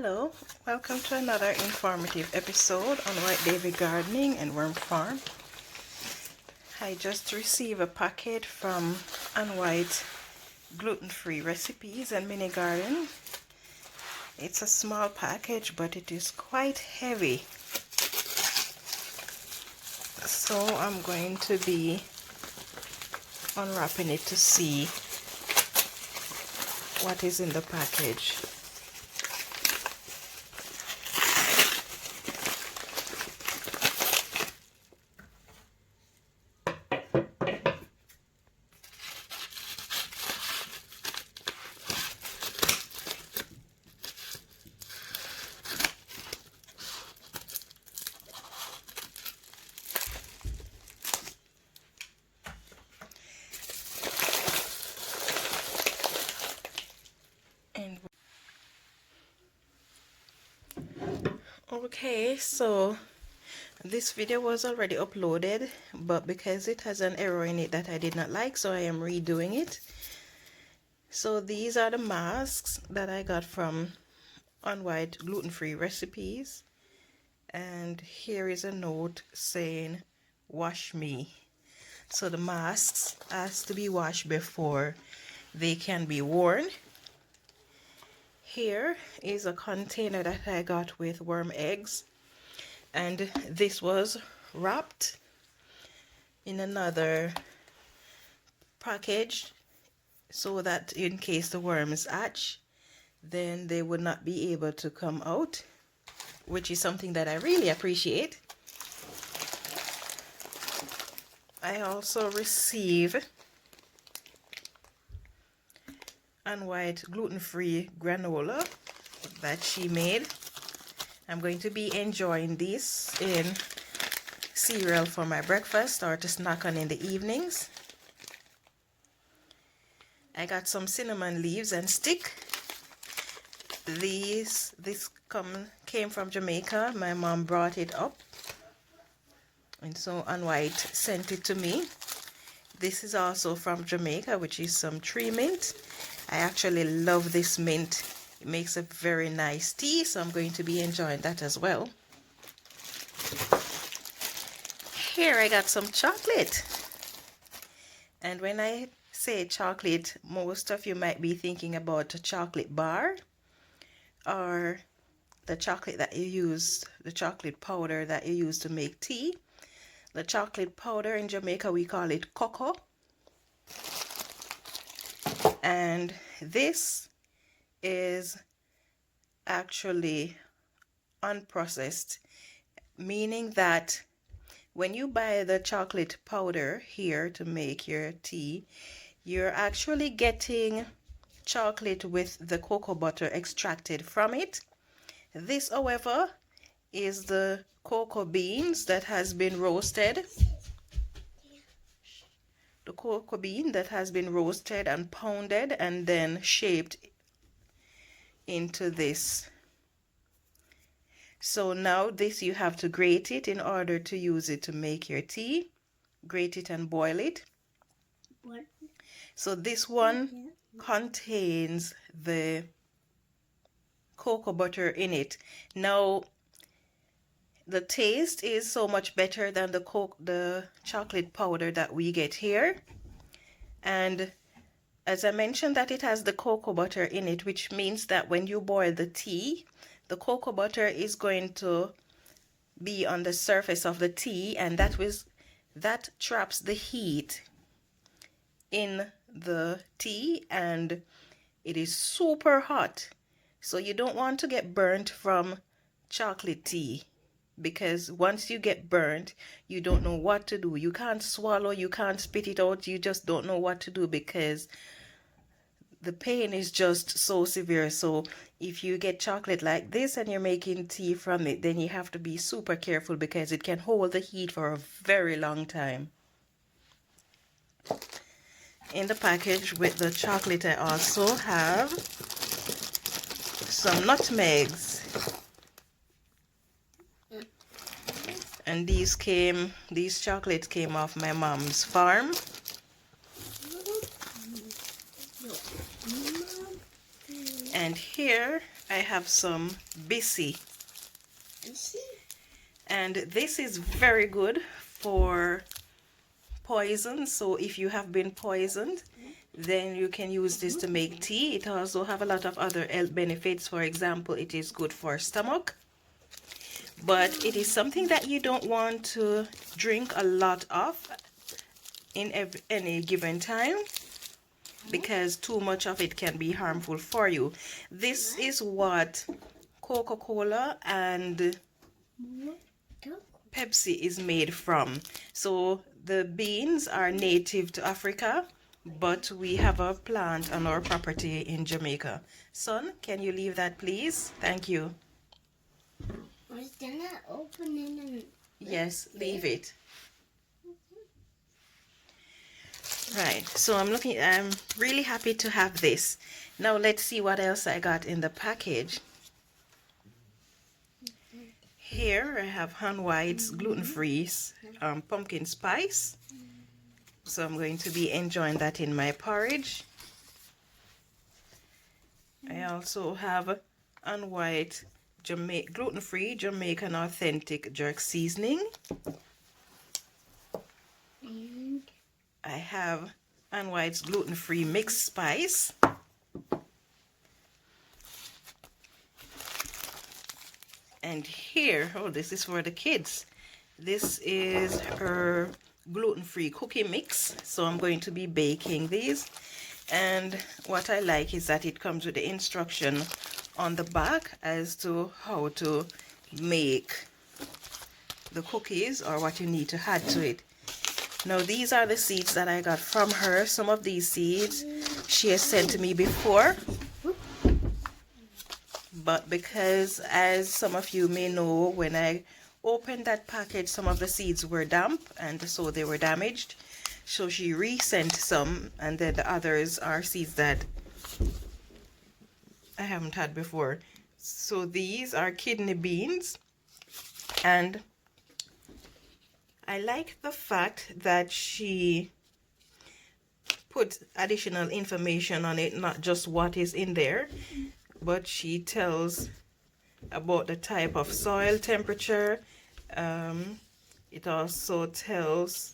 Hello, welcome to another informative episode on Whyte Davy Gardening and Worm Farm. I just received a packet from Whyte gluten-free recipes and mini garden. It's a small package, but it is quite heavy. So I'm going to be unwrapping it to see what is in the package. Okay, so this video was already uploaded, but because it has an error in it that I did not like, so I am redoing it. So these are the masks that I got from Whyte gluten-free recipes, and here is a note saying wash me. So the masks has to be washed before they can be worn. Here is a container that I got with worm eggs, and this was wrapped in another package so that in case the worms hatch, then they would not be able to come out, which is something that I really appreciate. I also received Whyte gluten-free granola that she made. I'm going to be enjoying this in cereal for my breakfast or to snack on in the evenings. I got some cinnamon leaves and stick. This came from Jamaica. My mom brought it up, and so Whyte sent it to me. This is also from Jamaica, which is some tree mint. I actually love this mint. It makes a very nice tea, so I'm going to be enjoying that as well. Here I got some chocolate. And when I say chocolate, most of you might be thinking about a chocolate bar or the chocolate that you use, the chocolate powder that you use to make tea. The chocolate powder in Jamaica, we call it cocoa. And this is actually unprocessed, meaning that when you buy the chocolate powder here to make your tea, you're actually getting chocolate with the cocoa butter extracted from it. This, however, is the cocoa beans that has been roasted. The cocoa bean that has been roasted and pounded and then shaped into this. So now this, you have to grate it in order to use it to make your tea. Grate it and boil it. What? So this one contains the cocoa butter in it. Now the taste is so much better than the chocolate powder that we get here. And as I mentioned, that it has the cocoa butter in it, which means that when you boil the tea, the cocoa butter is going to be on the surface of the tea, and that traps the heat in the tea, and it is super hot. So you don't want to get burnt from chocolate tea, because once you get burnt, you don't know what to do. You can't swallow, you can't spit it out, you just don't know what to do because the pain is just so severe. So if you get chocolate like this and you're making tea from it, then you have to be super careful because it can hold the heat for a very long time. In the package with the chocolate, I also have some nutmegs. And these chocolates came off my mom's farm. And here I have some Bissy. And this is very good for poison. So if you have been poisoned, then you can use this to make tea. It also have a lot of other health benefits. For example, it is good for stomach. But it is something that you don't want to drink a lot of in any given time, because too much of it can be harmful for you. This is what Coca-Cola and Pepsi is made from. So the beans are native to Africa, but we have a plant on our property in Jamaica. Son, can you leave that, please? Thank you. Was that opening? Yes, leave it. Right, so I'm really happy to have this. Now let's see what else I got in the package. Here I have Whyte's gluten-free pumpkin spice. So I'm going to be enjoying that in my porridge. I also have Whyte gluten-free Jamaican authentic jerk seasoning. And I have Whyte's gluten-free mixed spice. And here, oh, this is for the kids. This is her gluten-free cookie mix. So I'm going to be baking these. And what I like is that it comes with the instruction on the back as to how to make the cookies or what you need to add to it. Now these are the seeds that I got from her. Some of these seeds she has sent to me before, but because, as some of you may know, when I opened that package, some of the seeds were damp and so they were damaged. So she resent some, and then the others are seeds that I haven't had before. So these are kidney beans, and I like the fact that she put additional information on it, not just what is in there, but she tells about the type of soil, temperature. It also tells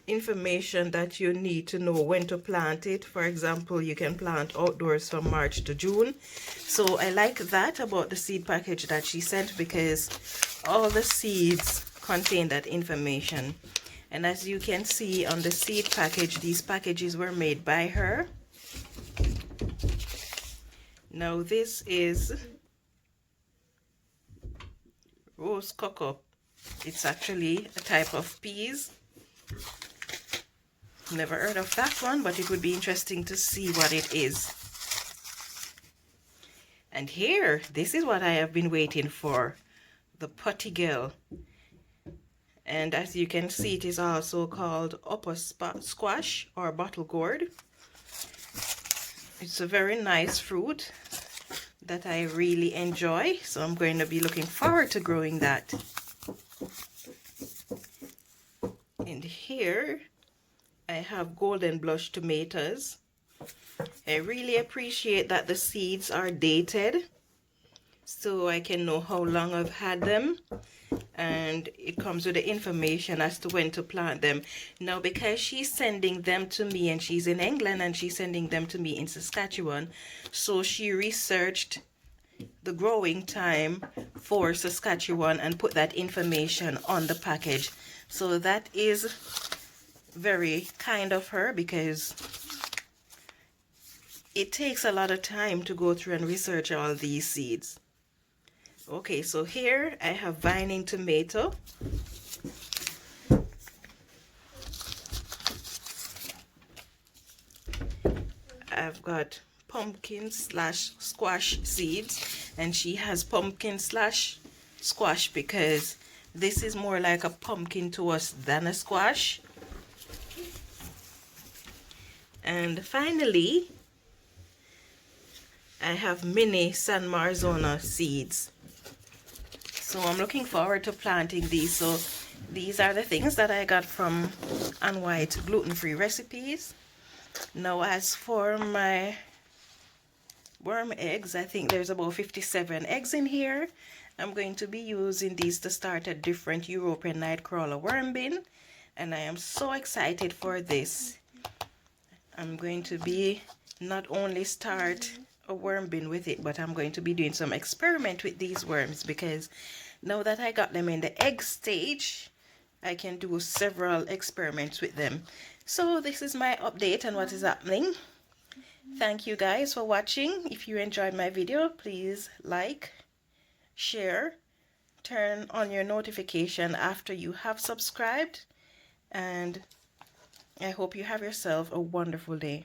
information that you need to know when to plant it. For example, you can plant outdoors from March to June. So I like that about the seed package that she sent, because all the seeds contain that information. And as you can see on the seed package, these packages were made by her. Now this is roast cocoa. It's actually a type of peas. Never heard of that one, but it would be interesting to see what it is. And here, this is what I have been waiting for, the Putty Girl. And as you can see, it is also called upper squash or bottle gourd. It's a very nice fruit that I really enjoy, so I'm going to be looking forward to growing that. And here I have golden blush tomatoes. I really appreciate that the seeds are dated, so I can know how long I've had them, and it comes with the information as to when to plant them. Now, because she's sending them to me, and she's in England and she's sending them to me in Saskatchewan, so she researched the growing time for Saskatchewan and put that information on the package. So that is very kind of her, because it takes a lot of time to go through and research all these seeds. Okay, so here I have vining tomato. I've got pumpkin slash squash seeds, and she has pumpkin slash squash because this is more like a pumpkin to us than a squash. And finally, I have mini San Marzona seeds. So I'm looking forward to planting these. So these are the things that I got from Whyte gluten-free recipes. Now as for my worm eggs, I think there's about 57 eggs in here. I'm going to be using these to start a different European nightcrawler worm bin, and I am so excited for this. I'm going to be not only start a worm bin with it, but I'm going to be doing some experiment with these worms, because now that I got them in the egg stage, I can do several experiments with them. So this is my update on what is happening. Thank you guys for watching. If you enjoyed my video, please like, share, turn on your notification after you have subscribed, and I hope you have yourself a wonderful day.